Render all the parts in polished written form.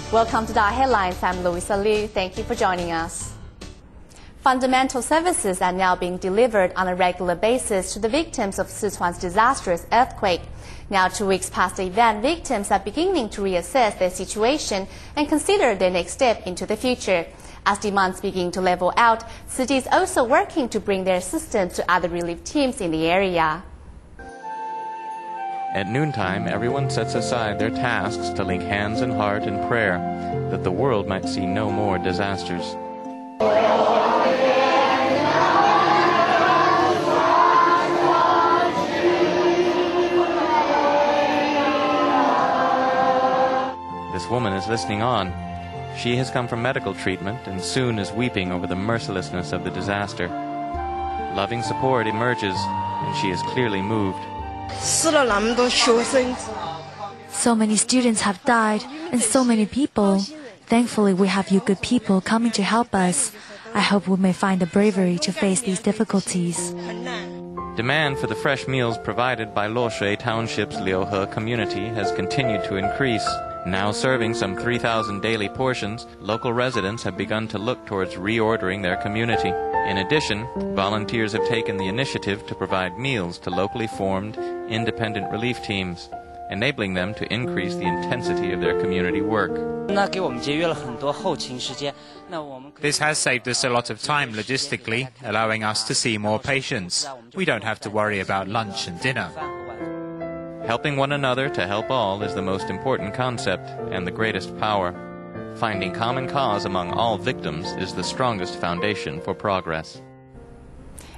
Welcome to our headlines. I'm Luoshui. Thank you for joining us. Fundamental services are now being delivered on a regular basis to the victims of Sichuan's disastrous earthquake. Now, 2 weeks past the event, victims are beginning to reassess their situation and consider their next step into the future. As demands begin to level out, City is also working to bring their assistance to other relief teams in the area. At noontime, everyone sets aside their tasks to link hands and heart in prayer, that the world might see no more disasters. This woman is listening on. She has come from medical treatment and soon is weeping over the mercilessness of the disaster. Loving support emerges, and she is clearly moved. So many students have died, and so many people. Thankfully, we have you good people coming to help us. I hope we may find the bravery to face these difficulties. Demand for the fresh meals provided by Luoshui Township's Liuhe community has continued to increase. Now serving some 3,000 daily portions, local residents have begun to look towards reordering their community. In addition, volunteers have taken the initiative to provide meals to locally formed, independent relief teams, enabling them to increase the intensity of their community work. This has saved us a lot of time logistically, allowing us to see more patients. We don't have to worry about lunch and dinner. Helping one another to help all is the most important concept and the greatest power. Finding common cause among all victims is the strongest foundation for progress.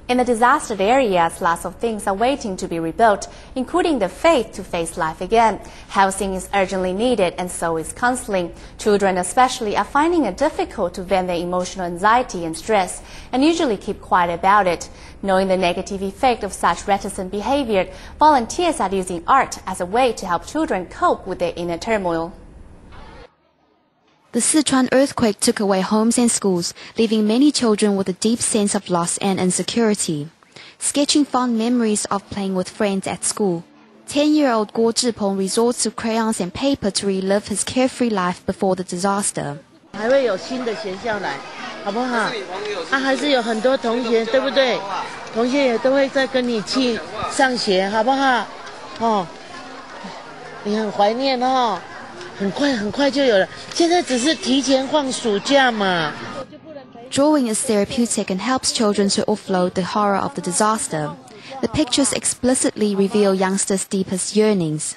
In the disastered areas, lots of things are waiting to be rebuilt, including the faith to face life again. Housing is urgently needed, and so is counseling. Children especially are finding it difficult to vent their emotional anxiety and stress, and usually keep quiet about it. Knowing the negative effect of such reticent behavior, volunteers are using art as a way to help children cope with their inner turmoil. The Sichuan earthquake took away homes and schools, leaving many children with a deep sense of loss and insecurity. Sketching fond memories of playing with friends at school, 10-year-old Guo Zhipeng resorts to crayons and paper to relive his carefree life before the disaster. 还会有新的学校来，好不好？还是有很多同学，对不对？同学也都会再跟你去上学，好不好？哦，你很怀念哦。很快就有了，现在只是提前放暑假嘛。Drawing is therapeutic and helps children to offload the horror of the disaster. The pictures explicitly reveal youngsters' deepest yearnings.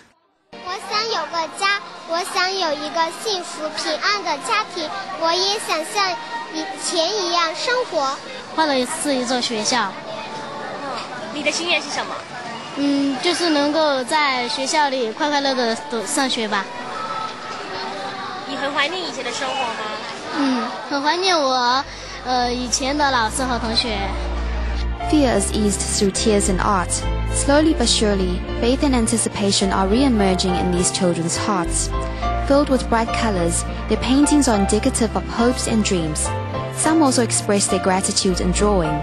我想有个家，我想有一个幸福平安的家庭，我也想像以前一样生活。换了是一座学校。你的心愿是什么？就是能够在学校里快快乐乐的上学吧。你很怀念以前的生活吗？很怀念我以前的老师和同学。Fear is eased through tears and art. Slowly but surely, faith and anticipation are re-emerging in these children's hearts. Filled with bright colors, their paintings are indicative of hopes and dreams. Some also express their gratitude in drawing.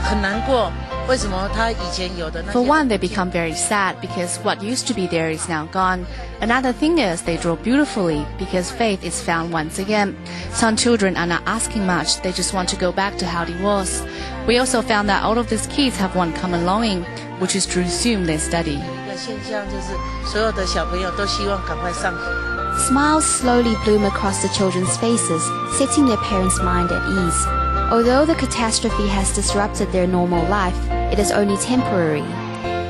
很难过。 为什么他以前有的那些 For one, they become very sad because what used to be there is now gone. Another thing is they draw beautifully because faith is found once again. Some children are not asking much, they just want to go back to how it was. We also found that all of these kids have one common longing, which is to resume their study. 一个现象就是所有的小朋友都希望赶快上学。 Smiles slowly bloom across the children's faces, setting their parents' mind at ease. Although the catastrophe has disrupted their normal life, it is only temporary.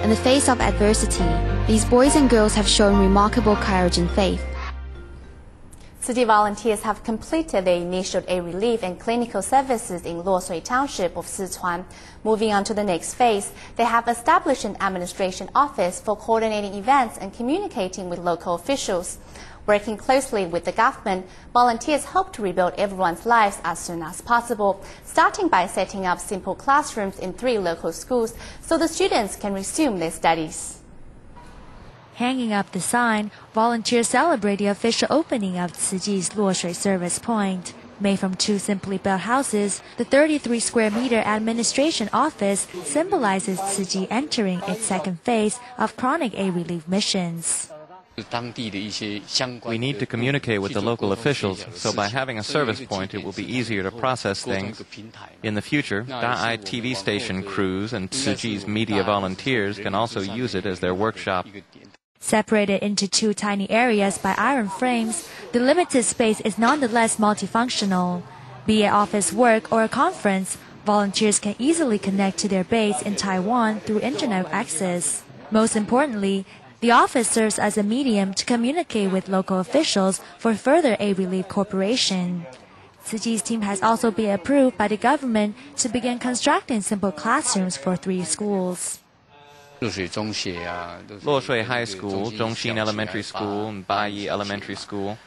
In the face of adversity, these boys and girls have shown remarkable courage and faith. City volunteers have completed their initial aid relief and clinical services in Luoshui Township of Sichuan. Moving on to the next phase, they have established an administration office for coordinating events and communicating with local officials. Working closely with the government, volunteers hope to rebuild everyone's lives as soon as possible, starting by setting up simple classrooms in 3 local schools so the students can resume their studies. Hanging up the sign, volunteers celebrate the official opening of Ciji's Luoshui service point. Made from 2 simply built houses, the 33-square-meter administration office symbolizes Ciji entering its second phase of chronic aid relief missions. We need to communicate with the local officials, so by having a service point, it will be easier to process things. In the future, Da'ai TV station crews and Tzu Chi's media volunteers can also use it as their workshop. Separated into two tiny areas by iron frames, the limited space is nonetheless multifunctional. Be it office work or a conference, volunteers can easily connect to their base in Taiwan through internet access. Most importantly, the office serves as a medium to communicate with local officials for further aid relief cooperation. Tzu Chi's team has also been approved by the government to begin constructing simple classrooms for 3 schools. Luoshui High School, Zhongxin Elementary School, and Baiyi Elementary School.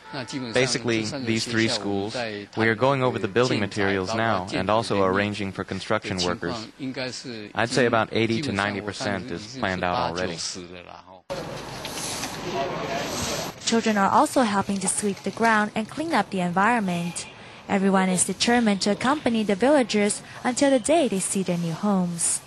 Basically, these 3 schools. We are going over the building materials now and also arranging for construction workers. I'd say about 80 to 90% is planned out already. Children are also helping to sweep the ground and clean up the environment. Everyone is determined to accompany the villagers until the day they see their new homes.